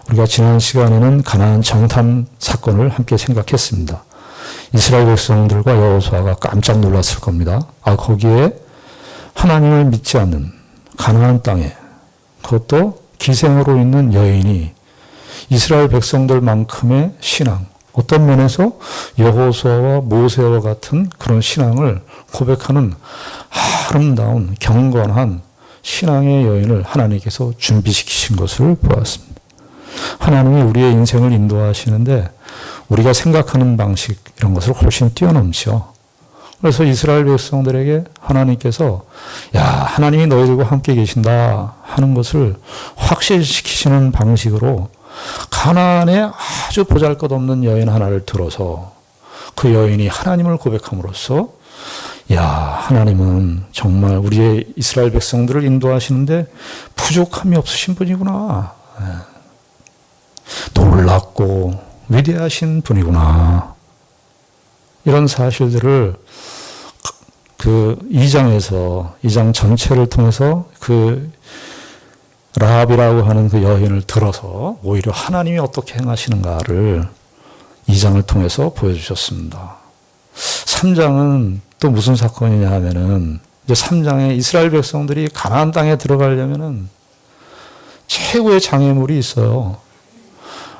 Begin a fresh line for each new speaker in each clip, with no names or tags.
우리가 지난 시간에는 가나안 정탐 사건을 함께 생각했습니다. 이스라엘 백성들과 여호수아가 깜짝 놀랐을 겁니다. 거기에 하나님을 믿지 않는 가나안 땅에 그것도 기생으로 있는 여인이 이스라엘 백성들만큼의 신앙, 어떤 면에서 여호수아와 모세와 같은 그런 신앙을 고백하는 아름다운 경건한 신앙의 여인을 하나님께서 준비시키신 것을 보았습니다. 하나님이 우리의 인생을 인도하시는데 우리가 생각하는 방식 이런 것을 훨씬 뛰어넘죠. 그래서 이스라엘 백성들에게 하나님께서 하나님이 너희들과 함께 계신다 하는 것을 확실시키시는 방식으로 가나안에 아주 보잘것없는 여인 하나를 들어서 그 여인이 하나님을 고백함으로써 하나님은 정말 우리의 이스라엘 백성들을 인도하시는데 부족함이 없으신 분이구나. 놀랍고 위대하신 분이구나. 이런 사실들을 그 2장 전체를 통해서 그 라합이라고 하는 그 여인을 들어서 오히려 하나님이 어떻게 행하시는가를 2장을 통해서 보여주셨습니다. 3장은 또 무슨 사건이냐 하면은 이제 3장에 이스라엘 백성들이 가나안 땅에 들어가려면은 최고의 장애물이 있어요.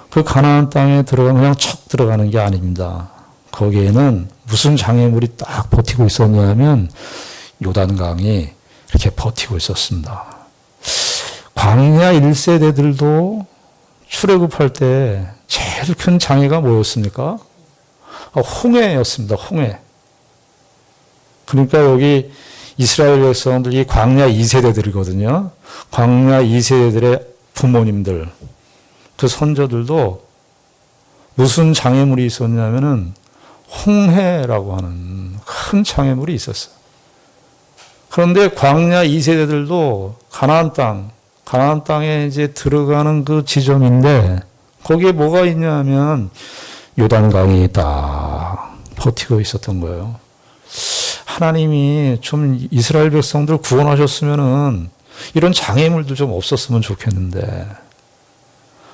그 가나안 땅에 들어가면 그냥 척 들어가는 게 아닙니다. 거기에는 무슨 장애물이 딱 버티고 있었냐면 요단강이 이렇게 버티고 있었습니다. 광야 1세대들도 출애굽할 때 제일 큰 장애가 뭐였습니까? 홍해였습니다. 홍해. 그러니까 여기 이스라엘 백성들이 광야 2세대들이거든요. 광야 2세대들의 부모님들, 그 선조들도 무슨 장애물이 있었냐면은 홍해라고 하는 큰 장애물이 있었어요. 그런데 광야 2세대들도 가나안 땅에 이제 들어가는 그 지점인데 거기에 뭐가 있냐면 요단강이 딱 버티고 있었던 거예요. 하나님이 좀 이스라엘 백성들 구원하셨으면은 이런 장애물도 좀 없었으면 좋겠는데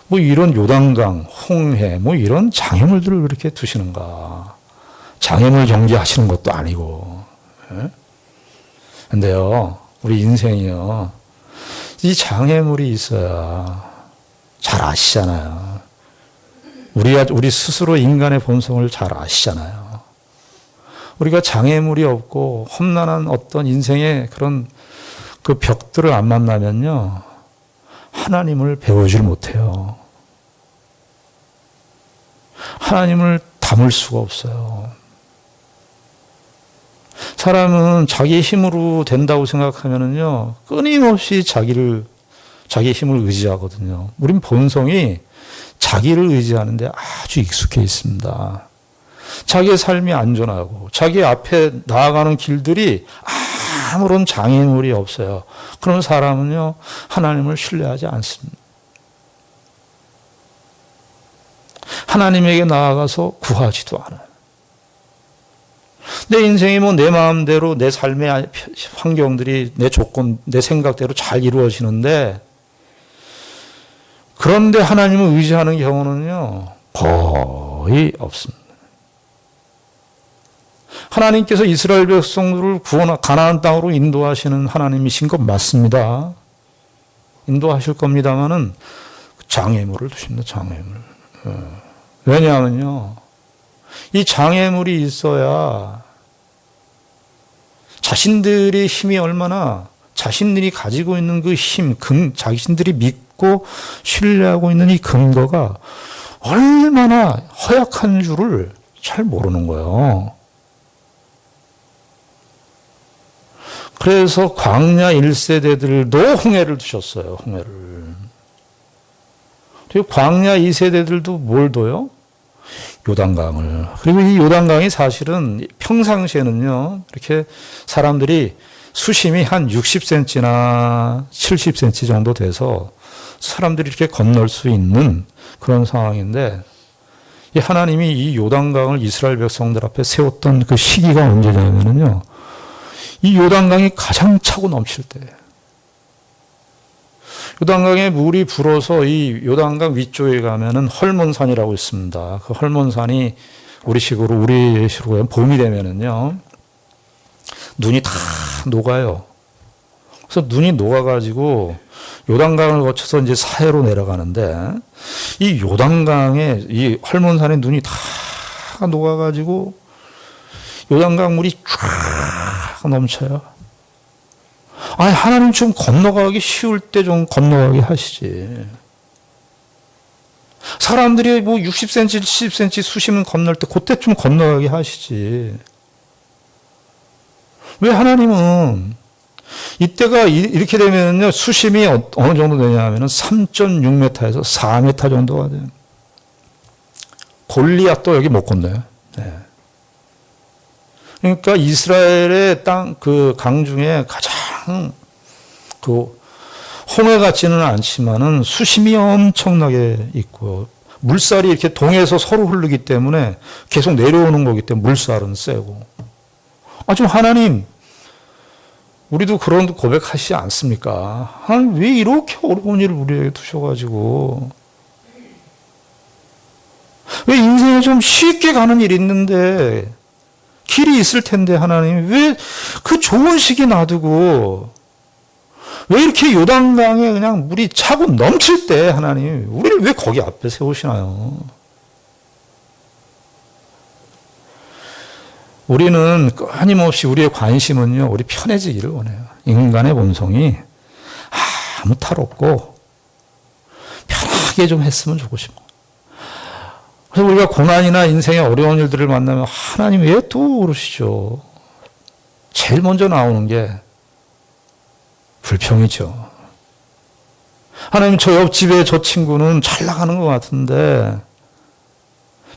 뭐 이런 요단강, 홍해 뭐 이런 장애물들을 왜 이렇게 두시는가. 장애물 정지하시는 것도 아니고. 근데요, 우리 인생이요. 이 장애물이 있어야 잘 아시잖아요. 우리 스스로 인간의 본성을 잘 아시잖아요. 우리가 장애물이 없고 험난한 어떤 인생의 그런 그 벽들을 안 만나면요. 하나님을 배우질 못해요. 하나님을 담을 수가 없어요. 사람은 자기 힘으로 된다고 생각하면은요, 끊임없이 자기 힘을 의지하거든요. 우린 본성이 자기를 의지하는데 아주 익숙해 있습니다. 자기의 삶이 안전하고, 자기 앞에 나아가는 길들이 아무런 장애물이 없어요. 그런 사람은요, 하나님을 신뢰하지 않습니다. 하나님에게 나아가서 구하지도 않아요. 내 인생이 뭐 내 마음대로 내 삶의 환경들이 내 조건, 내 생각대로 잘 이루어지는데 그런데 하나님을 의지하는 경우는요, 거의 없습니다. 하나님께서 이스라엘 백성들을 가나안 땅으로 인도하시는 하나님이신 것 맞습니다. 인도하실 겁니다만은 장애물을 두십니다. 장애물. 왜냐하면요, 이 장애물이 있어야 자신들의 힘이 얼마나 자신들이 가지고 있는 그 힘, 자신들이 믿고 신뢰하고 있는 이 근거가 얼마나 허약한 줄을 잘 모르는 거예요. 그래서 광야 1세대들도 홍해를 두셨어요. 홍해를. 그리고 광야 2세대들도 뭘 둬요? 요단강을. 그리고 이 요단강이 사실은 평상시에는요, 이렇게 사람들이 수심이 한 60cm나 70cm 정도 돼서 사람들이 이렇게 건널 수 있는 그런 상황인데, 이 하나님이 이 요단강을 이스라엘 백성들 앞에 세웠던 그 시기가 언제냐면요, 이 요단강이 가장 차고 넘칠 때. 요단강에 물이 불어서 이 요단강 위쪽에 가면은 헐몬산이라고 있습니다. 그 헐몬산이 우리식으로 봄이 되면은요 눈이 다 녹아요. 그래서 눈이 녹아가지고 요단강을 거쳐서 이제 사해로 내려가는데 이 요단강에 이 헐몬산에 눈이 다 녹아가지고 요단강 물이 쫙 넘쳐요. 아니 하나님 좀 건너가기 쉬울 때 좀 건너가게 하시지. 사람들이 뭐 60cm, 70cm 수심은 건널 때 그때 좀 건너가게 하시지. 왜 하나님은 이때가 이렇게 되면요 수심이 어느 정도 되냐 하면은 3.6m에서 4m 정도가 돼요. 골리앗도 여기 못 건너요. 네. 그러니까 이스라엘의 땅 그 강 중에 가장 그 홍해 같지는 않지만은 수심이 엄청나게 있고 물살이 이렇게 동해에서 서로 흐르기 때문에 계속 내려오는 거기 때문에 물살은 세고. 좀 하나님 우리도 그런 고백하시지 않습니까? 하나님 왜 이렇게 어려운 일을 우리에게 두셔가지고 왜 인생에 좀 쉽게 가는 일이 있는데 길이 있을 텐데 하나님 왜 그 좋은 시기 놔두고 왜 이렇게 요단강에 그냥 물이 차고 넘칠 때 하나님 우리를 왜 거기 앞에 세우시나요? 우리는 끊임없이 우리의 관심은요 우리 편해지기를 원해요. 인간의 본성이 아무 탈 없고 편하게 좀 했으면 좋고 싶고 그래서 우리가 고난이나 인생의 어려운 일들을 만나면 하나님 왜 또 그러시죠? 제일 먼저 나오는 게 불평이죠. 하나님 저 옆집에 저 친구는 잘 나가는 것 같은데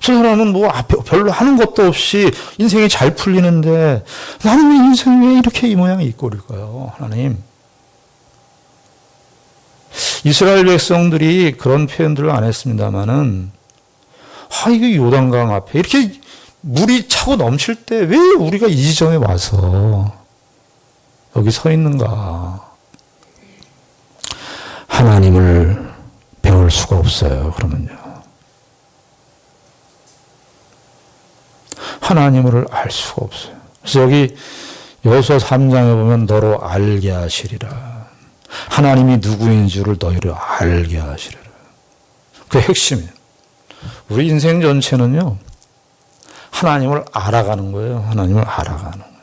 저 사람은 뭐 별로 하는 것도 없이 인생이 잘 풀리는데 나는 왜 인생이 왜 이렇게 이 모양이 이 꼴일까요? 하나님. 이스라엘 백성들이 그런 표현들을 안 했습니다마는 이게 요단강 앞에 이렇게 물이 차고 넘칠 때 왜 우리가 이 지점에 와서 여기 서 있는가? 하나님을 배울 수가 없어요. 그러면요. 하나님을 알 수가 없어요. 그래서 여기 여호수아 3장에 보면 너로 알게 하시리라. 하나님이 누구인 줄을 너희를 알게 하시리라. 그 핵심이에요. 우리 인생 전체는요. 하나님을 알아가는 거예요. 하나님을 알아가는 거예요.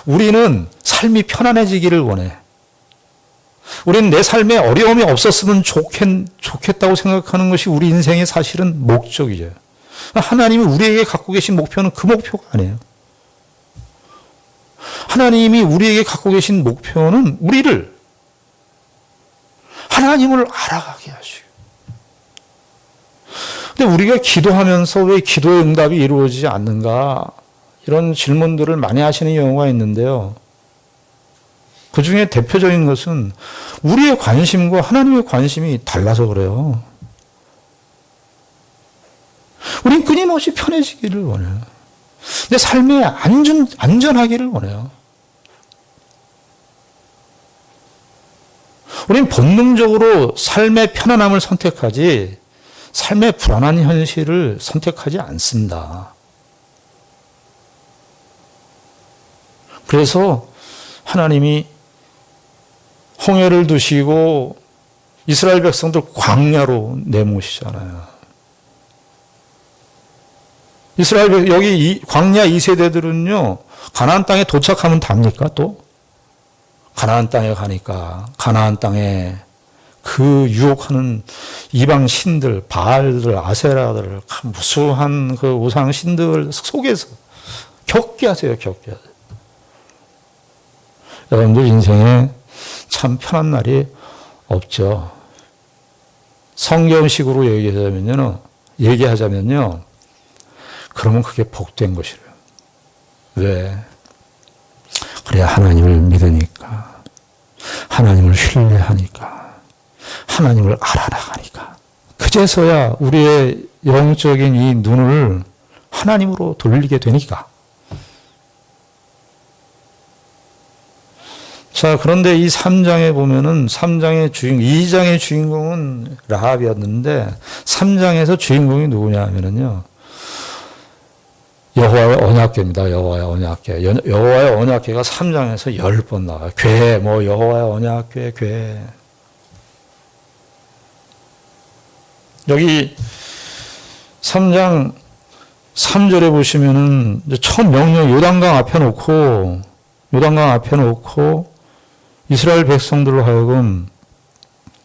우리는 삶이 편안해지기를 원해. 우리는 내 삶에 어려움이 없었으면 좋겠다고 생각하는 것이 우리 인생의 사실은 목적이죠. 하나님이 우리에게 갖고 계신 목표는 그 목표가 아니에요. 하나님이 우리에게 갖고 계신 목표는 우리를 하나님을 알아가게 하시고. 근데 우리가 기도하면서 왜 기도의 응답이 이루어지지 않는가? 이런 질문들을 많이 하시는 경우가 있는데요. 그 중에 대표적인 것은 우리의 관심과 하나님의 관심이 달라서 그래요. 우린 끊임없이 편해지기를 원해요. 내 삶에 안전하기를 원해요. 우린 본능적으로 삶의 편안함을 선택하지 삶의 불안한 현실을 선택하지 않습니다. 그래서 하나님이 홍해를 두시고 이스라엘 백성들 광야로 내모시잖아요. 여기 광야 2세대들은요, 가나안 땅에 도착하면 답니까, 또? 가나안 땅에 가니까, 가나안 땅에 그 유혹하는 이방 신들, 바알들, 아세라들, 무수한 그 우상 신들 속에서 겪게 하세요, 겪게 하세요. 여러분들 인생에 참 편한 날이 없죠. 성경식으로 얘기하자면요. 그러면 그게 복된 것이래요. 왜? 그래야 하나님을 믿으니까, 하나님을 신뢰하니까, 하나님을 알아나가니까. 그제서야 우리의 영적인 이 눈을 하나님으로 돌리게 되니까. 자, 그런데 이 3장에 보면은 2장의 주인공은 라합이었는데 3장에서 주인공이 누구냐 하면은요. 여호와의 언약궤입니다. 여호와의 언약궤. 여호와의 언약궤가 3장에서 10번 나와요. 궤, 여호와의 언약궤, 궤. 여기 3장 3절에 보시면은 처음 명령 요단강 앞에 놓고 이스라엘 백성들로 하여금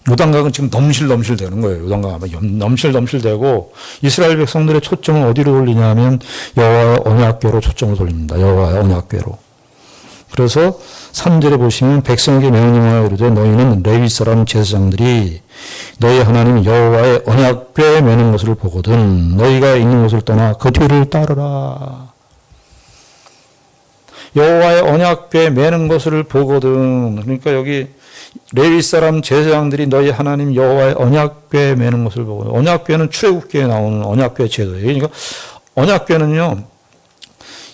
요단강은 지금 넘실넘실 되는 거예요. 요단강 앞에 넘실넘실 되고 이스라엘 백성들의 초점을 어디로 돌리냐면 여호와의 언약궤로 초점을 돌립니다. 여호와의 언약궤로. 그래서 3절에 보시면 백성에게 명령하여 이르되 너희는 레위 사람 제사장들이 너희 하나님 여호와의 언약궤에 매는 것을 보거든 너희가 있는 곳을 떠나 그 뒤를 따르라. 여호와의 언약궤에 매는 것을 보거든. 그러니까 여기 레위 사람 제사장들이 너희 하나님 여호와의 언약궤에 매는 것을 보거든. 언약궤는 출애굽기에 나오는 언약궤 제도예요. 그러니까 언약궤는요.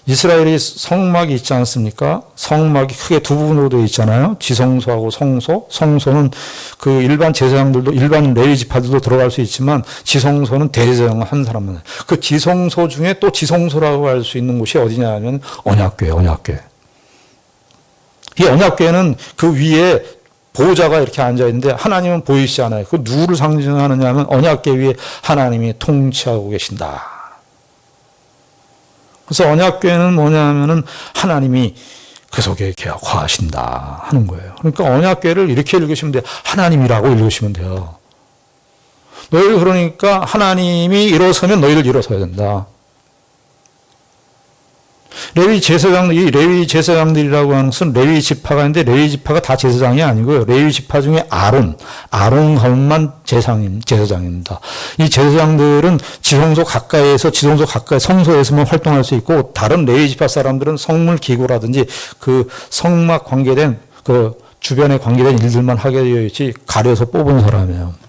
이스라엘이 성막이 있지 않습니까? 성막이 크게 두 부분으로 되어 있잖아요. 지성소하고 성소. 성소는 그 일반 제사장들도 일반 레위 지파들도 들어갈 수 있지만 지성소는 대제사장 한 사람만. 그 지성소 중에 또 지성소라고 할 수 있는 곳이 어디냐 하면 언약궤예요. 언약궤. 이 언약궤는 그 위에 보호자가 이렇게 앉아 있는데 하나님은 보이시지 않아요. 그 누구를 상징하느냐 하면 언약궤 위에 하나님이 통치하고 계신다. 그래서 언약궤는 뭐냐 하면은 하나님이 그 속에 거하신다 하는 거예요. 그러니까 언약궤를 이렇게 읽으시면 돼요. 하나님이라고 읽으시면 돼요. 너희들 그러니까 하나님이 일어서면 너희들 일어서야 된다. 레위 제사장들이라고 하는 것은 레위 지파가 있는데 레위 지파가 다 제사장이 아니고요. 레위 지파 중에 아론 가문만 제사장입니다. 이 제사장들은 지성소 가까이 성소에서만 활동할 수 있고 다른 레위 지파 사람들은 성물 기구라든지 그 성막 관계된 그 주변에 관계된 일들만 하게 되어 있지 가려서 뽑은 사람이에요.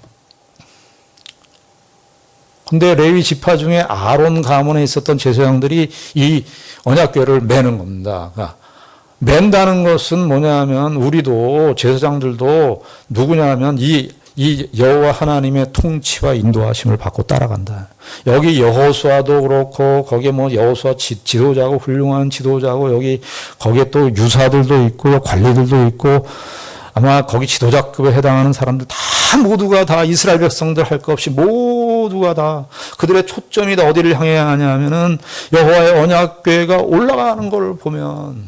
근데 레위 지파 중에 아론 가문에 있었던 제사장들이 이 언약궤를 매는 겁니다. 그러니까 맨다는 것은 뭐냐면 우리도 제사장들도 누구냐면 이 여호와 하나님의 통치와 인도하심을 받고 따라간다. 여기 여호수아도 그렇고 거기에 여호수아 지도자고 훌륭한 지도자고 거기에 또 유사들도 있고 관리들도 있고 아마 거기 지도자급에 해당하는 사람들 모두가 다 이스라엘 백성들 할 것 없이 모두가 다 그들의 초점이 다 어디를 향해야 하냐 하면은 여호와의 언약궤가 올라가는 걸 보면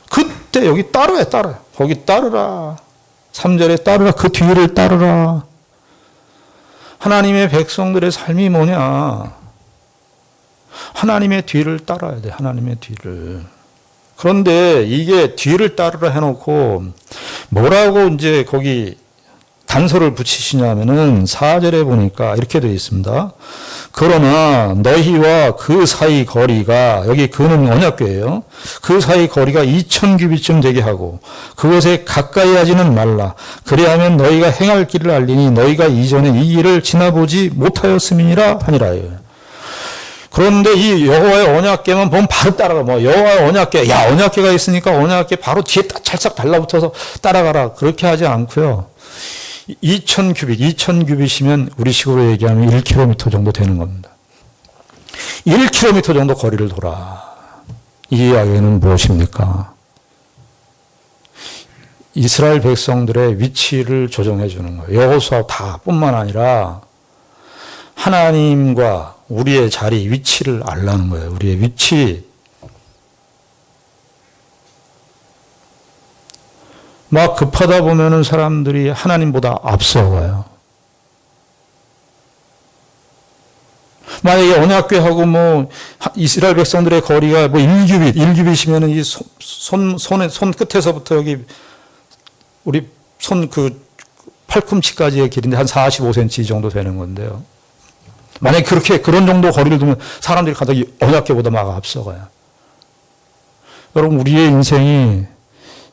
그때 여기 따르라. 거기 따르라. 3절에 따르라. 그 뒤를 따르라. 하나님의 백성들의 삶이 뭐냐? 하나님의 뒤를 따라야 돼. 하나님의 뒤를. 그런데 이게 뒤를 따르라 해놓고 뭐라고 이제 거기 단서를 붙이시냐면은 4절에 보니까 이렇게 되어 있습니다. 그러나 너희와 그 사이 거리가 여기 그는 언약궤예요. 그 사이 거리가 2000규빗쯤 되게 하고 그것에 가까이 하지는 말라. 그리하면 너희가 행할 길을 알리니 너희가 이전에 이 길을 지나보지 못하였음이니라 하니라. 그런데 이 여호와의 언약궤만 보면 바로 따라가. 여호와의 언약궤, 언약궤가 있으니까 언약궤 바로 뒤에 찰싹 달라붙어서 따라가라. 그렇게 하지 않고요. 2000규빗이면 우리 식으로 얘기하면 1km 정도 되는 겁니다. 1km 정도 거리를 돌아. 이 이야기는 무엇입니까? 이스라엘 백성들의 위치를 조정해 주는 거예요. 여호수아 뿐만 아니라 하나님과 우리의 자리, 위치를 알라는 거예요. 우리의 위치. 막 급하다 보면은 사람들이 하나님보다 앞서가요. 만약에 언약궤하고 이스라엘 백성들의 거리가 1규빗이면은 이 손 끝에서부터 여기 우리 손 팔꿈치까지의 길인데 한 45cm 정도 되는 건데요. 만약에 그런 정도 거리를 두면 사람들이 가다 언약궤보다 막 앞서가요. 여러분, 우리의 인생이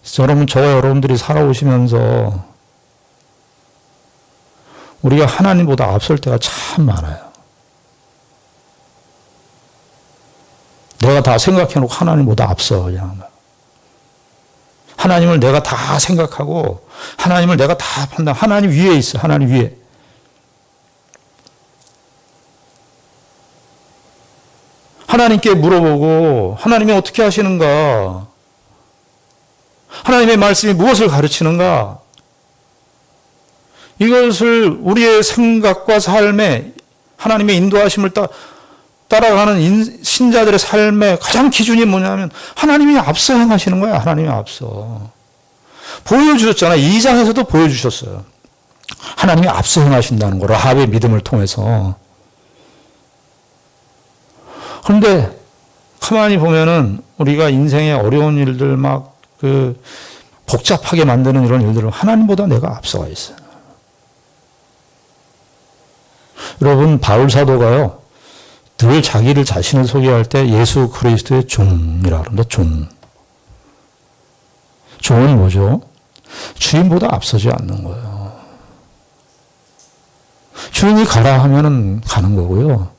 저와 여러분들이 살아오시면서 우리가 하나님보다 앞설 때가 참 많아요. 내가 다 생각해놓고 하나님보다 앞서 그냥. 하나님을 내가 다 생각하고 하나님을 내가 다 판단. 하나님 위에 있어. 하나님 위에. 하나님께 물어보고 하나님이 어떻게 하시는가? 하나님의 말씀이 무엇을 가르치는가? 이것을 우리의 생각과 삶에 하나님의 인도하심을 따라가는 신자들의 삶의 가장 기준이 뭐냐면 하나님이 앞서 행하시는 거야. 하나님이 앞서. 보여주셨잖아요. 2장에서도 보여주셨어요. 하나님이 앞서 행하신다는 거. 라합의 믿음을 통해서. 그런데 가만히 보면은 우리가 인생의 어려운 일들 막 복잡하게 만드는 이런 일들은 하나님보다 내가 앞서가 있어요. 여러분, 바울 사도가요, 늘 자기를 자신을 소개할 때 예수 그리스도의 종이라고 합니다. 종. 종은 뭐죠? 주인보다 앞서지 않는 거예요. 주인이 가라 하면은 가는 거고요.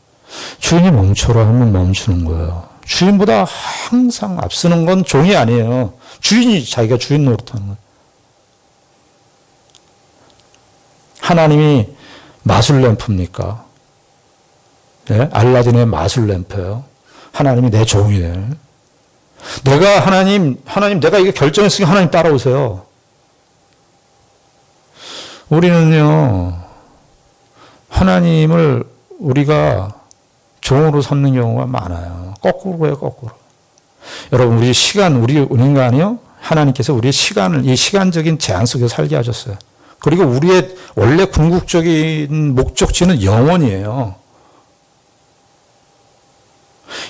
주인이 멈춰라 하면 멈추는 거예요. 주인보다 항상 앞서는 건 종이 아니에요. 주인이 자기가 주인 노릇하는 거예요. 하나님이 마술램프입니까? 네? 알라딘의 마술램프예요. 하나님이 내 종이네. 내가 하나님 내가 이게 결정했으니까 하나님 따라오세요. 우리는요, 하나님을 우리가 종으로 삼는 경우가 많아요. 거꾸로 해요, 거꾸로. 여러분, 우리 인간이요, 하나님께서 우리의 시간을, 이 시간적인 제한 속에서 살게 하셨어요. 그리고 우리의 원래 궁극적인 목적지는 영원이에요.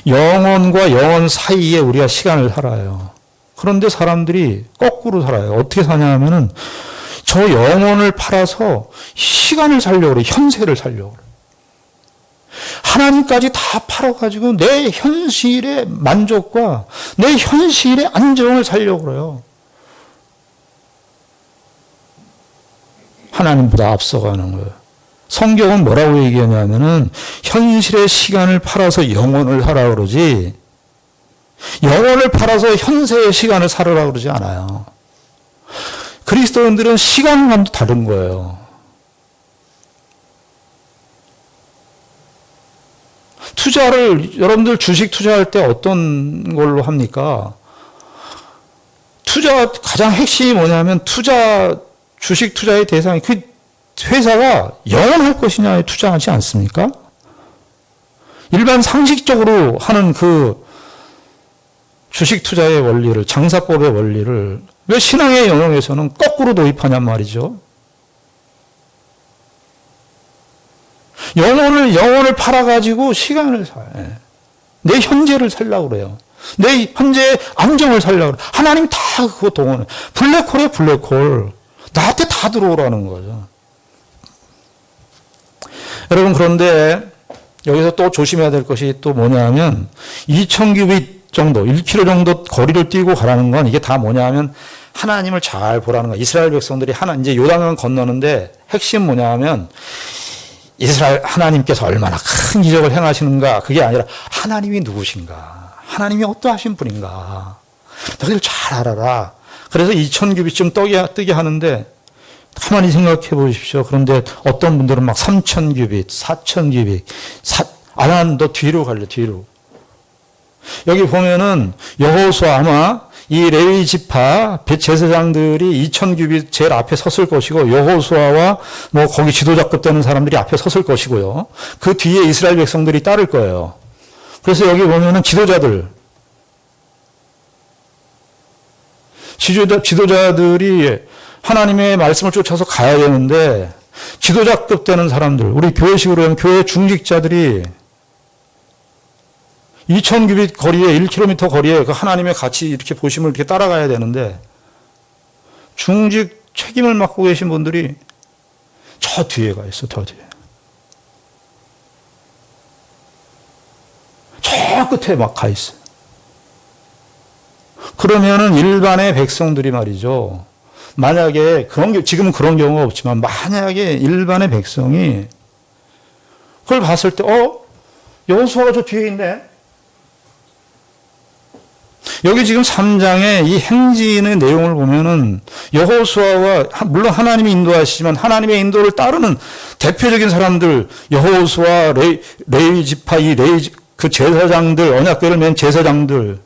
영혼과 영혼 사이에 우리가 시간을 살아요. 그런데 사람들이 거꾸로 살아요. 어떻게 사냐 하면은 저 영혼을 팔아서 시간을 살려고 그래요. 현세를 살려고 그래요. 하나님까지 다 팔아가지고 내 현실의 만족과 내 현실의 안정을 살려고 그래요. 하나님보다 앞서가는 거예요. 성경은 뭐라고 얘기하냐면은 현실의 시간을 팔아서 영혼을 하라 그러지, 영혼을 팔아서 현세의 시간을 살으라 그러지 않아요. 그리스도인들은 시간감도 다른 거예요. 투자를, 여러분들 주식 투자할 때 어떤 걸로 합니까? 가장 핵심이 뭐냐면 주식 투자의 대상이 그 회사가 영원할 것이냐에 투자하지 않습니까? 일반 상식적으로 하는 그 주식 투자의 원리를, 장사법의 원리를 왜 신앙의 영역에서는 거꾸로 도입하냔 말이죠. 영혼을 팔아가지고 시간을 내 현재를 살려고 그래요. 내 현재의 안정을 살려고 그래요. 하나님 다 그거 동원해. 블랙홀이에요, 블랙홀. 나한테 다 들어오라는 거죠. 여러분, 그런데 여기서 또 조심해야 될 것이 또 뭐냐면 2000규빗 정도, 1km 정도 거리를 뛰고 가라는 건 이게 다 뭐냐면 하나님을 잘 보라는 거예요. 이스라엘 백성들이 이제 요단강을 건너는데 핵심 뭐냐면 이스라엘 하나님께서 얼마나 큰 기적을 행하시는가, 그게 아니라 하나님이 누구신가, 하나님이 어떠하신 분인가 너희들 잘 알아라. 그래서 2000규빗쯤 뜨게 하는데 가만히 생각해 보십시오. 그런데 어떤 분들은 막 3000규빗, 4000규빗, 너 뒤로 갈래, 뒤로. 여기 보면은 여호수아, 아마 이 레위 지파 제사장들이 2000규빗 제일 앞에 섰을 것이고, 여호수아와 뭐 거기 지도자급 되는 사람들이 앞에 섰을 것이고요. 그 뒤에 이스라엘 백성들이 따를 거예요. 그래서 여기 보면은 지도자들이 하나님의 말씀을 쫓아서 가야 되는데, 지도자급 되는 사람들, 우리 교회식으로 하면 교회 중직자들이 2000규빗 거리에, 1km 거리에 그 하나님의 같이 이렇게 보심을 이렇게 따라가야 되는데, 중직 책임을 맡고 계신 분들이 저 뒤에 가 있어, 저 뒤에. 저 끝에 막 가 있어. 그러면은 일반의 백성들이 말이죠. 만약에 지금은 그런 경우가 없지만, 만약에 일반의 백성이 그걸 봤을 때, 여호수아가 저 뒤에 있네. 여기 지금 3장의 이 행진의 내용을 보면은 여호수아와 물론 하나님이 인도하시지만 하나님의 인도를 따르는 대표적인 사람들 여호수아 레위 지파 그 제사장들 언약궤를 맨 제사장들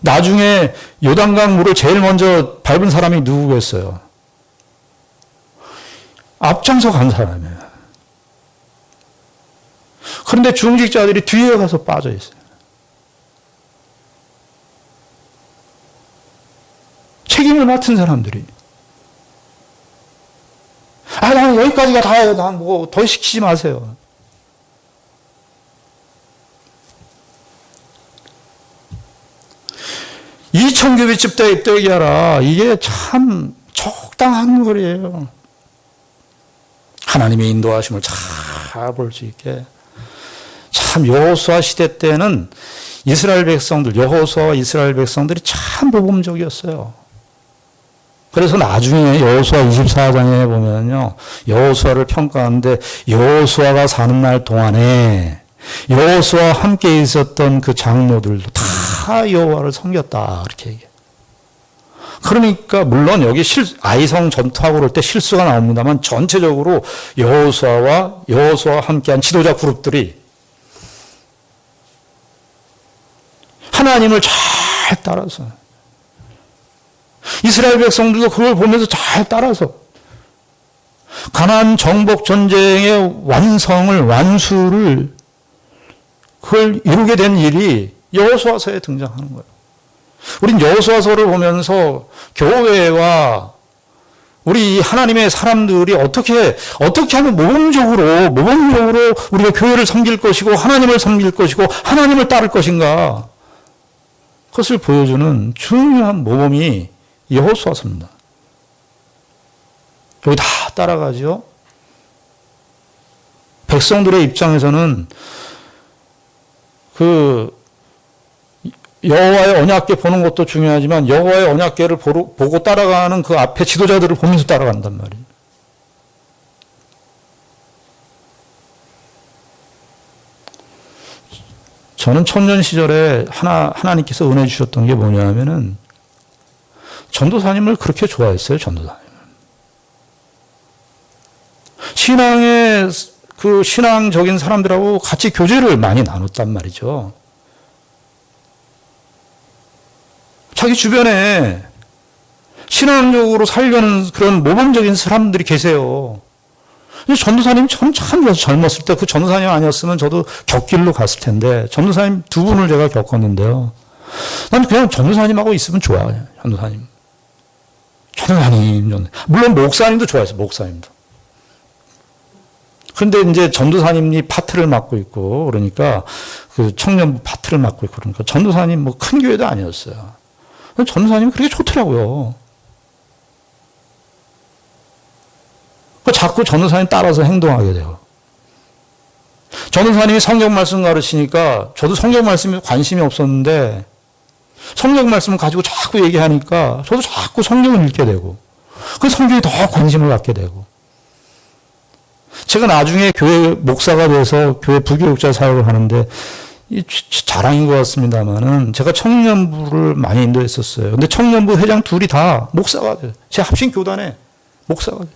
나중에 요단강 물을 제일 먼저 밟은 사람이 누구겠어요? 앞장서 간 사람이에요. 그런데 중직자들이 뒤에 가서 빠져 있어요. 책임을 맡은 사람들이. 난 여기까지가 다예요. 난 뭐 더 시키지 마세요. 이천규빗집 되게 하라. 이게 참 적당한 거리예요. 하나님의 인도하심을 잘 볼 수 있게. 참 여호수아 시대 때는 이스라엘 백성들, 여호수아와 이스라엘 백성들이 참 모범적이었어요. 그래서 나중에 여호수아 24장에 보면요. 여호수아를 평가하는데 여호수아가 사는 날 동안에 여호수아와 함께 있었던 그 장로들도 다 여호와를 섬겼다. 이렇게 얘기해요. 그러니까 물론 여기 아이성 전투하고 그럴 때 실수가 나옵니다만 전체적으로 여호수아와 함께한 지도자 그룹들이 하나님을 잘 따라서 이스라엘 백성들도 그걸 보면서 잘 따라서 가나안 정복 전쟁의 완수를 그걸 이루게 된 일이 여호수아서에 등장하는 거예요. 우린 여호수아서를 보면서 교회와 우리 하나님의 사람들이 어떻게 하면 모범적으로 우리가 교회를 섬길 것이고 하나님을 섬길 것이고 하나님을 따를 것인가 그것을 보여주는 중요한 모범이 여호수아서입니다. 여기 다 따라가죠. 백성들의 입장에서는 여호와의 언약궤 보는 것도 중요하지만 여호와의 언약궤를 보고 따라가는 그 앞에 지도자들을 보면서 따라간단 말이에요. 저는 청년 시절에 하나님께서 은혜 주셨던 게 뭐냐면은 전도사님을 그렇게 좋아했어요. 전도사님. 신앙적인 사람들하고 같이 교제를 많이 나눴단 말이죠. 자기 주변에 신앙적으로 살려는 그런 모범적인 사람들이 계세요. 전도사님이 참 젊었을 때 그 전도사님 아니었으면 저도 곁길로 갔을 텐데 전도사님 두 분을 제가 겪었는데요. 난 그냥 전도사님하고 있으면 좋아요. 전도사님. 물론 목사님도 좋아했어요. 목사님도. 그런데 이제 전도사님이 파트를 맡고 있고 그러니까 그 청년부 파트를 맡고 있고 그러니까 전도사님 뭐 큰 교회도 아니었어요. 전도사님이 그렇게 좋더라고요. 자꾸 전도사님 따라서 행동하게 돼요. 전도사님이 성경 말씀 가르치니까 저도 성경 말씀에 관심이 없었는데 성경 말씀을 가지고 자꾸 얘기하니까 저도 자꾸 성경을 읽게 되고 그 성경에 더 관심을 갖게 되고 제가 나중에 교회 목사가 돼서 교회 부교육자 사역을 하는데 자랑인 것 같습니다만은 제가 청년부를 많이 인도했었어요. 근데 청년부 회장 둘이 다 목사가 돼요. 제 합신 교단에 목사가 돼요.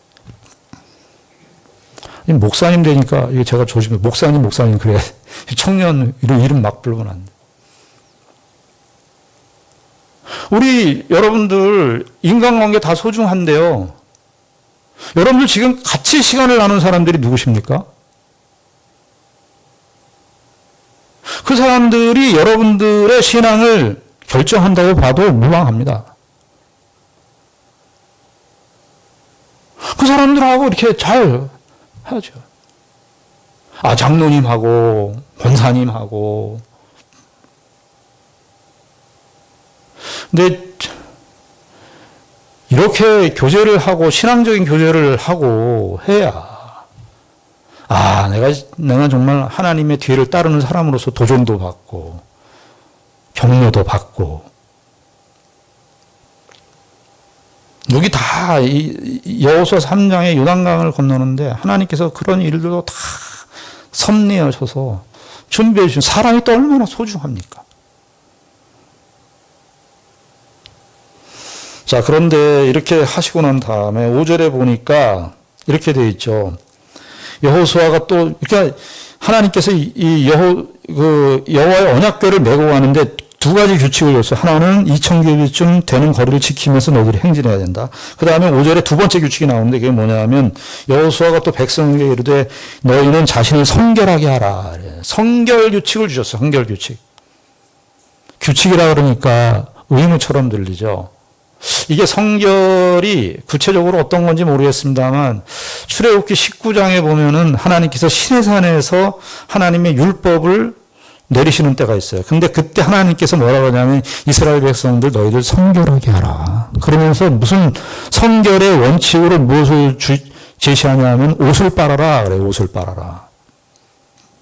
목사님 되니까 이게 제가 조심해. 목사님 그래. 청년 이름 막 부르면 안 돼. 우리 여러분들 인간관계 다 소중한데요. 여러분들 지금 같이 시간을 나눈 사람들이 누구십니까? 그 사람들이 여러분들의 신앙을 결정한다고 봐도 무방합니다. 그 사람들하고 이렇게 잘 해야죠. 장로님하고 권사님하고. 근데 이렇게 교제를 하고 신앙적인 교제를 하고 해야 내가 정말 하나님의 뒤를 따르는 사람으로서 도전도 받고 격려도 받고 여기 다 여호수아 3장의 요단강을 건너는데 하나님께서 그런 일들도 다 섭리하셔서 준비해 주신 사람이 또 얼마나 소중합니까? 자, 그런데 이렇게 하시고 난 다음에 5절에 보니까 이렇게 되어 있죠. 여호수아가 또, 그러니까 하나님께서 여호와의 언약궤를 메고 가는데 두 가지 규칙을 줬어요. 하나는 2000규빗쯤 되는 거리를 지키면서 너희들이 행진해야 된다. 그 다음에 5절에 두 번째 규칙이 나오는데 그게 뭐냐면 여호수아가 또 백성에게 이르되 너희는 자신을 성결하게 하라. 성결 규칙을 주셨어요. 성결 규칙. 규칙이라 그러니까 의무처럼 들리죠. 이게 성결이 구체적으로 어떤 건지 모르겠습니다만 출애굽기 19장에 보면은 하나님께서 시내산에서 하나님의 율법을 내리시는 때가 있어요. 근데 그때 하나님께서 뭐라고 하냐면 이스라엘 백성들 너희들 성결하게 하라. 그러면서 무슨 성결의 원칙으로 무엇을 제시하냐면 옷을 빨아라. 그래요. 옷을 빨아라.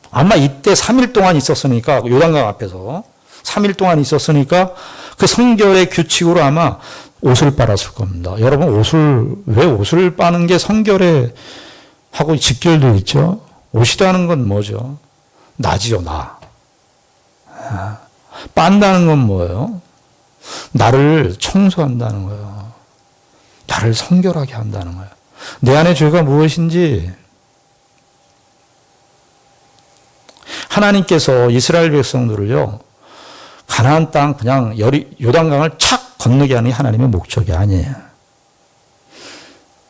아마 이때 3일 동안 있었으니까 요단강 앞에서 3일 동안 있었으니까 그 성결의 규칙으로 아마 옷을 빨았을 겁니다. 여러분 왜 옷을 빠는 게 성결에 하고 직결되어 있죠? 옷이라는 건 뭐죠? 나지요, 나. 빤다는 건 뭐예요? 나를 청소한다는 거예요. 나를 성결하게 한다는 거예요. 내 안의 죄가 무엇인지 하나님께서 이스라엘 백성들을요, 가나안 땅 그냥 요단강을 착 건너게 하는 게 하나님의 목적이 아니에요.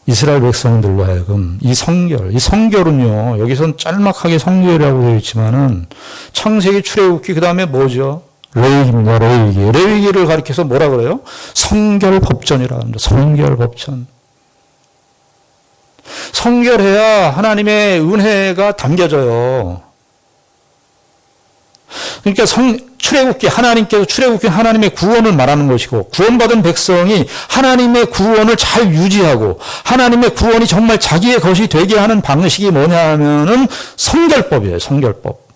이스라엘 백성들로 하여금 이 성결은요, 여기선 짤막하게 성결이라고 되어 있지만은 창세기, 출애굽기, 그 다음에 뭐죠? 레위기입니다. 레위기를 가리켜서 뭐라 그래요? 성결법전이라고 합니다. 성결법전. 성결해야 하나님의 은혜가 담겨져요. 그러니까 하나님께서 출애굽기 하나님의 구원을 말하는 것이고, 구원받은 백성이 하나님의 구원을 잘 유지하고 하나님의 구원이 정말 자기의 것이 되게 하는 방식이 뭐냐 하면은 성결법이에요. 성결법.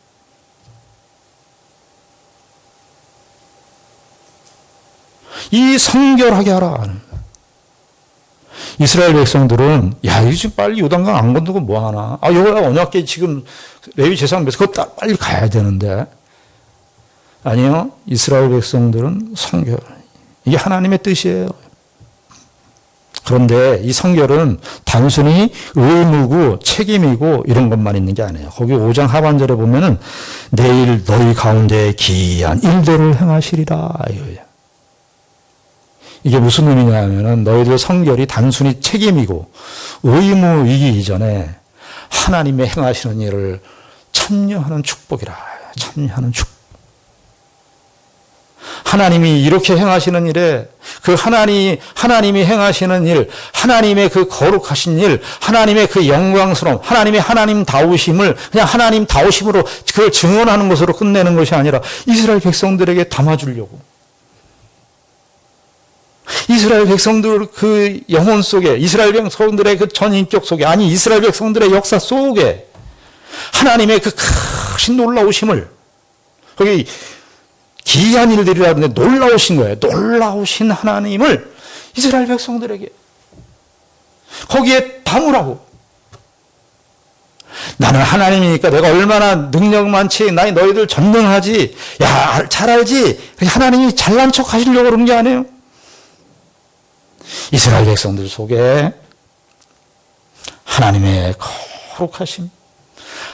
이 성결하게 하라. 이스라엘 백성들은 이거 지금 빨리 요단강 안 건너고 뭐 하나? 여호와 언약궤 지금 레위 제사장 그거 빨리 가야 되는데. 아니요. 이스라엘 백성들은 성결. 이게 하나님의 뜻이에요. 그런데 이 성결은 단순히 의무고 책임이고 이런 것만 있는 게 아니에요. 거기 5장 하반절에 보면은 내일 너희 가운데 기이한 일들을 행하시리라. 이게 무슨 의미냐 하면은 너희들 성결이 단순히 책임이고 의무이기 이전에 하나님의 행하시는 일을 참여하는 축복이라. 참여하는 축복. 하나님이 이렇게 행하시는 일에 그 하나님이 행하시는 일, 하나님의 그 거룩하신 일, 하나님의 그 영광스러움, 하나님의 하나님다우심을 그냥 하나님다우심으로 그걸 증언하는 것으로 끝내는 것이 아니라 이스라엘 백성들에게 담아주려고. 이스라엘 백성들 그 영혼 속에, 이스라엘 백성들의 그 전인격 속에, 아니 이스라엘 백성들의 역사 속에 하나님의 그 크신 놀라우심을, 거기 기이한 일들이라 하는데 놀라우신 거예요. 놀라우신 하나님을 이스라엘 백성들에게 거기에 담으라고. 나는 하나님이니까 내가 얼마나 능력 많지, 너희들 전능하지, 잘 알지. 하나님이 잘난 척 하시려고 그런 게 아니에요. 이스라엘 백성들 속에 하나님의 거룩하심,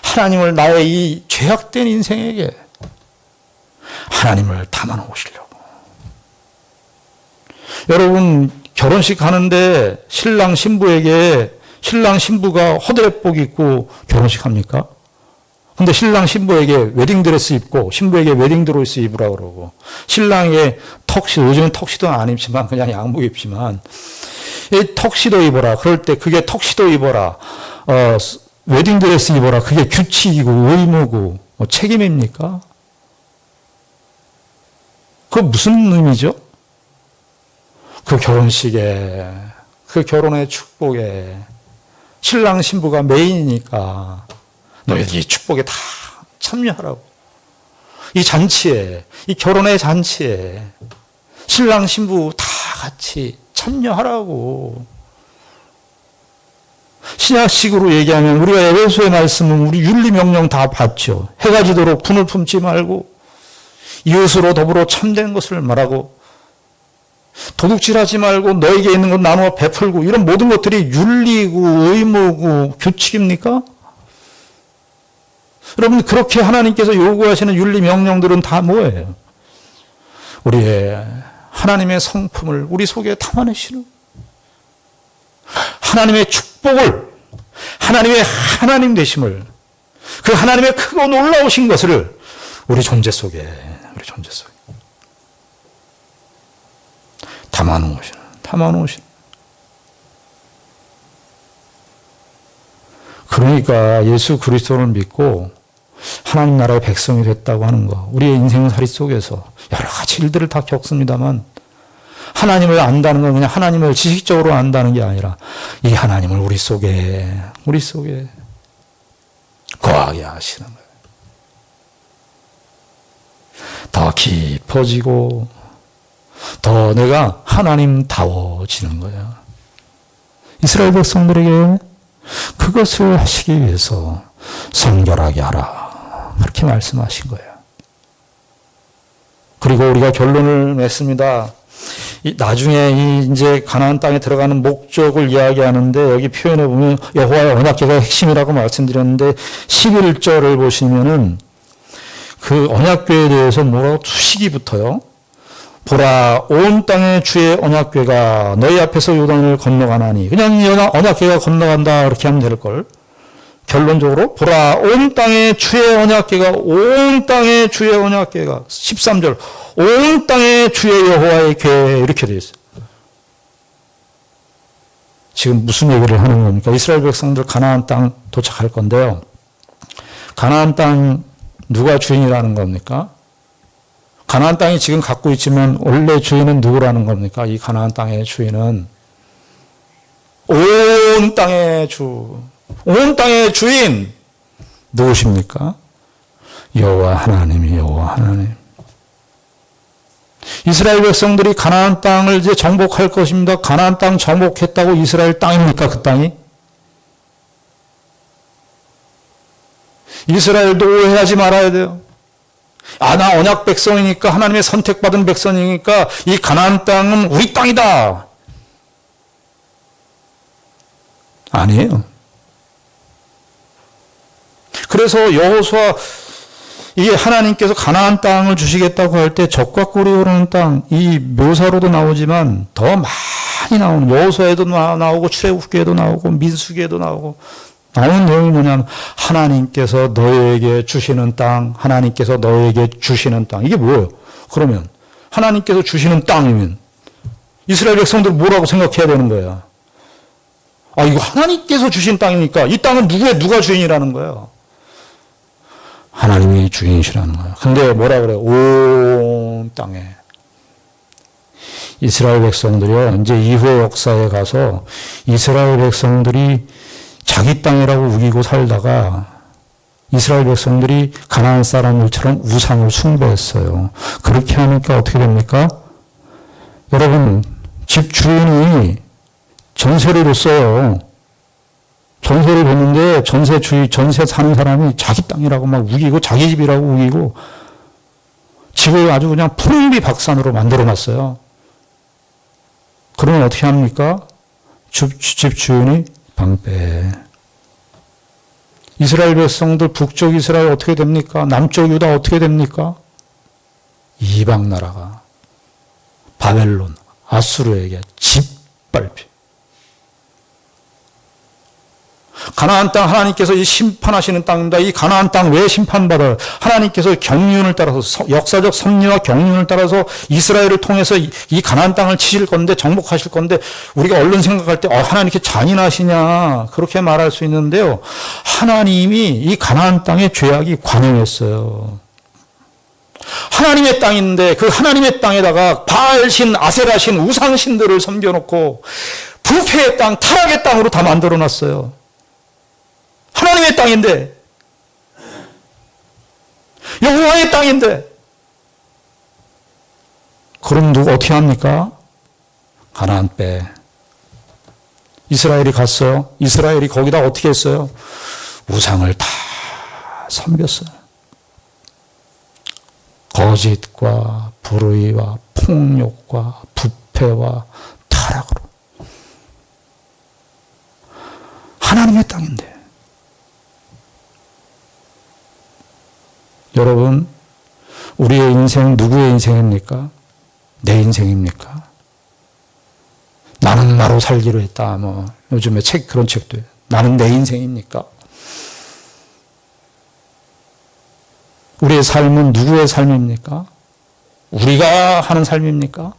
하나님을 나의 이 죄악된 인생에게 하나님을 담아놓으시려고. 여러분 결혼식 하는데 신랑 신부가 허드렛복 입고 결혼식 합니까? 근데 신랑 신부에게 웨딩드레스 입고 신부에게 웨딩드레스 입으라고 그러고, 신랑의 턱시도, 요즘은 턱시도는 안 입지만 그냥 양복 입지만 턱시도 입어라. 그럴 때 그게 턱시도 입어라, 웨딩드레스 입어라, 그게 규칙이고 의무고 책임입니까? 그거 무슨 의미죠? 그 결혼식에, 그 결혼의 축복에 신랑 신부가 메인이니까 너희들이 이 축복에 다 참여하라고. 이 잔치에, 이 결혼의 잔치에 신랑 신부 다 같이 참여하라고. 신약식으로 얘기하면 우리가 에베소의 말씀은 우리 윤리명령 다 봤죠. 해가 지도록 분을 품지 말고 이웃으로 더불어 참된 것을 말하고, 도둑질하지 말고 너에게 있는 것 나누어 베풀고 이런 모든 것들이 윤리고 의무고 규칙입니까? 여러분 그렇게 하나님께서 요구하시는 윤리 명령들은 다 뭐예요? 우리의 하나님의 성품을 우리 속에 담아내시는 하나님의 축복을 하나님의 하나님 되심을 그 하나님의 크고 놀라우신 것을 우리 존재 속에 담아놓으시는 그러니까 예수 그리스도를 믿고 하나님 나라의 백성이 됐다고 하는 거 우리의 인생살이 속에서 여러 가지 일들을 다 겪습니다만 하나님을 안다는 건 그냥 하나님을 지식적으로 안다는 게 아니라 이 하나님을 우리 속에 거하게 하시는 거예요. 더 깊어지고 더 내가 하나님다워지는 거예요. 이스라엘 백성들에게 그것을 하시기 위해서 성결하게 하라 그렇게 말씀하신 거예요. 그리고 우리가 결론을 맺습니다. 나중에 이제 가나안 땅에 들어가는 목적을 이야기하는데 여기 표현해 보면 여호와의 언약궤가 핵심이라고 말씀드렸는데 11절을 보시면은 그 언약궤에 대해서 뭐라고 수식이 붙어요. 보라 온 땅의 주의 언약궤가 너희 앞에서 요단을 건너가나니 그냥 언약궤가 건너간다 그렇게 하면 될걸. 결론적으로 보라 온 땅의 주의 언약궤가 온 땅의 주의 언약궤가 13절 온 땅의 주의 여호와의 궤 이렇게 되어 있어요. 지금 무슨 얘기를 하는 겁니까? 이스라엘 백성들 가나안 땅 도착할 건데요. 가나안 땅 누가 주인이라는 겁니까? 가나안 땅이 지금 갖고 있지만 원래 주인은 누구라는 겁니까? 이 가나안 땅의 주인은 온 땅의 온 땅의 주인 누구십니까? 여호와 하나님이 여호와 하나님. 이스라엘 백성들이 가나안 땅을 이제 정복할 것입니다. 가나안 땅 정복했다고 이스라엘 땅입니까? 그 땅이? 이스라엘도 오해하지 말아야 돼요. 나 언약 백성이니까 하나님의 선택받은 백성이니까 이 가나안 땅은 우리 땅이다. 아니에요. 그래서 여호수아 이게 하나님께서 가나안 땅을 주시겠다고 할 때 적과 꿀이 흐르는 땅 이 묘사로도 나오지만 더 많이 나오는 여호수아에도 나오고 출애굽기에도 나오고 민수기에도 나오는 내용이 뭐냐면 하나님께서 너에게 주시는 땅 하나님께서 너에게 주시는 땅 이게 뭐예요? 그러면 하나님께서 주시는 땅이면 이스라엘 백성들 뭐라고 생각해야 되는 거야? 이거 하나님께서 주신 땅이니까 이 땅은 누가 주인이라는 거예요? 하나님이 주인이시라는 거예요. 근데 뭐라 그래요? 온 땅에. 이스라엘 백성들이요, 이제 이후의 역사에 가서 이스라엘 백성들이 자기 땅이라고 우기고 살다가 이스라엘 백성들이 가나안 사람들처럼 우상을 숭배했어요. 그렇게 하니까 어떻게 됩니까? 여러분, 집 주인이 전세를 줬어요. 전세를 줬는데 전세 사는 사람이 자기 땅이라고 막 우기고 자기 집이라고 우기고 집을 아주 그냥 풍비박산으로 만들어놨어요. 그러면 어떻게 합니까? 집 주인이 방패. 이스라엘 백성들 북쪽 이스라엘 어떻게 됩니까? 남쪽 유다 어떻게 됩니까? 이방 나라가 바벨론, 아수르에게 짓밟히. 가나안 땅 하나님께서 이 심판하시는 땅입니다. 이 가나안 땅 왜 심판받아요? 하나님께서 경륜을 따라서 역사적 섭리와 경륜을 따라서 이스라엘을 통해서 이 가나안 땅을 치실 건데 정복하실 건데 우리가 얼른 생각할 때 하나님께 잔인하시냐 그렇게 말할 수 있는데요. 하나님이 이 가나안 땅의 죄악이 관영했어요. 하나님의 땅인데 그 하나님의 땅에다가 바알신, 아세라신, 우상신들을 섬겨놓고 부패의 땅, 타락의 땅으로 다 만들어놨어요. 하나님의 땅인데 여호와의 땅인데 그럼 누가 어떻게 합니까? 가나안 빼. 이스라엘이 갔어요. 이스라엘이 거기다 어떻게 했어요? 우상을 다 섬겼어요. 거짓과 불의와 폭력과 부패 부패와 타락으로. 하나님의 땅인데. 여러분, 우리의 인생 누구의 인생입니까? 내 인생입니까? 나는 나로 살기로 했다. 요즘에 그런 책도 해요. 나는 내 인생입니까? 우리의 삶은 누구의 삶입니까? 우리가 하는 삶입니까?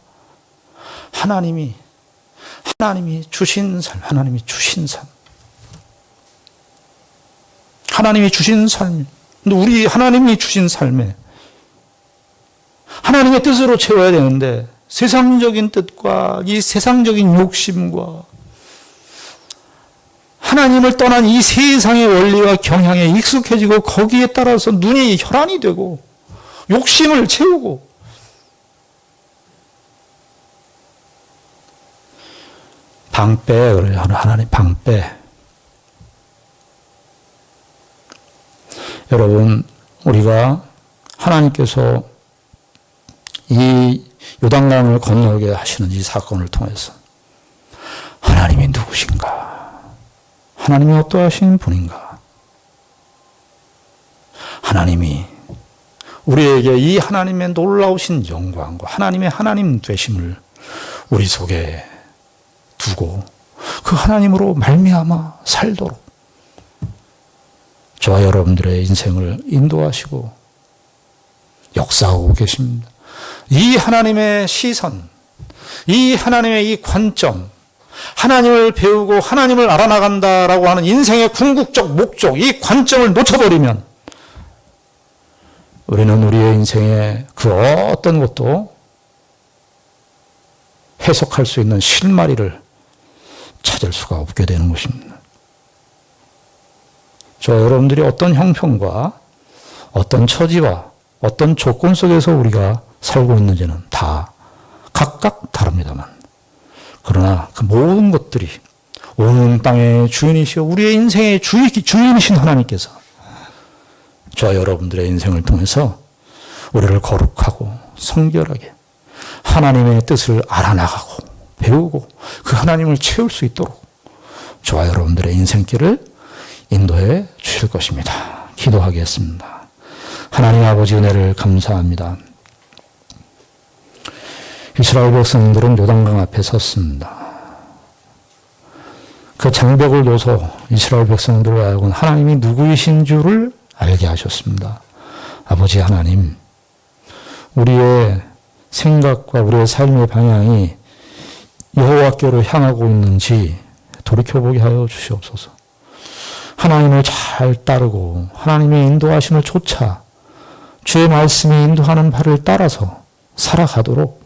하나님이 주신 삶, 하나님이 주신 삶. 하나님이 주신 삶. 근데 우리 하나님이 주신 삶에 하나님의 뜻으로 채워야 되는데 세상적인 뜻과 이 세상적인 욕심과 하나님을 떠난 이 세상의 원리와 경향에 익숙해지고 거기에 따라서 눈이 혈안이 되고 욕심을 채우고 방패, 그래요. 하나님 방패. 여러분, 우리가 하나님께서 이 요단강을 건너게 하시는 이 사건을 통해서 하나님이 누구신가? 하나님이 어떠하신 분인가? 하나님이 우리에게 이 하나님의 놀라우신 영광과 하나님의 하나님 되심을 우리 속에 두고 그 하나님으로 말미암아 살도록 저와 여러분들의 인생을 인도하시고 역사하고 계십니다. 이 하나님의 시선, 이 하나님의 이 관점, 하나님을 배우고 하나님을 알아나간다라고 하는 인생의 궁극적 목적, 이 관점을 놓쳐버리면 우리는 우리의 인생의 그 어떤 것도 해석할 수 있는 실마리를 찾을 수가 없게 되는 것입니다. 저 여러분들이 어떤 형편과 어떤 처지와 어떤 조건 속에서 우리가 살고 있는지는 다 각각 다릅니다만, 그러나 그 모든 것들이 온 땅의 주인이시오 우리의 인생의 주인이신 하나님께서 저와 여러분들의 인생을 통해서 우리를 거룩하고 성결하게 하나님의 뜻을 알아나가고 배우고 그 하나님을 채울 수 있도록 저와 여러분들의 인생길을 인도해 주실 것입니다. 기도하겠습니다. 하나님 아버지 은혜를 감사합니다. 이스라엘 백성들은 요단강 앞에 섰습니다. 그 장벽을 놓서 이스라엘 백성들로 하여금 하나님이 누구이신 줄을 알게 하셨습니다. 아버지 하나님, 우리의 생각과 우리의 삶의 방향이 여호와께로 향하고 있는지 돌이켜보게 하여 주시옵소서. 하나님을 잘 따르고 하나님의 인도하심을 쫓아 주의 말씀이 인도하는 바를 따라서 살아가도록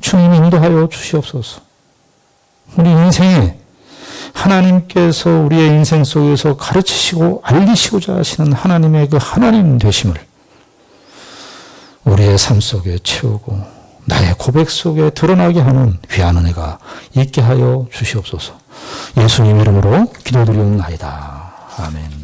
주님이 인도하여 주시옵소서. 우리 인생에 하나님께서 우리의 인생 속에서 가르치시고 알리시고자 하시는 하나님의 그 하나님 되심을 우리의 삶 속에 채우고 나의 고백 속에 드러나게 하는 귀한 은혜가 있게 하여 주시옵소서. 예수님 이름으로 기도드리옵나이다. 아멘.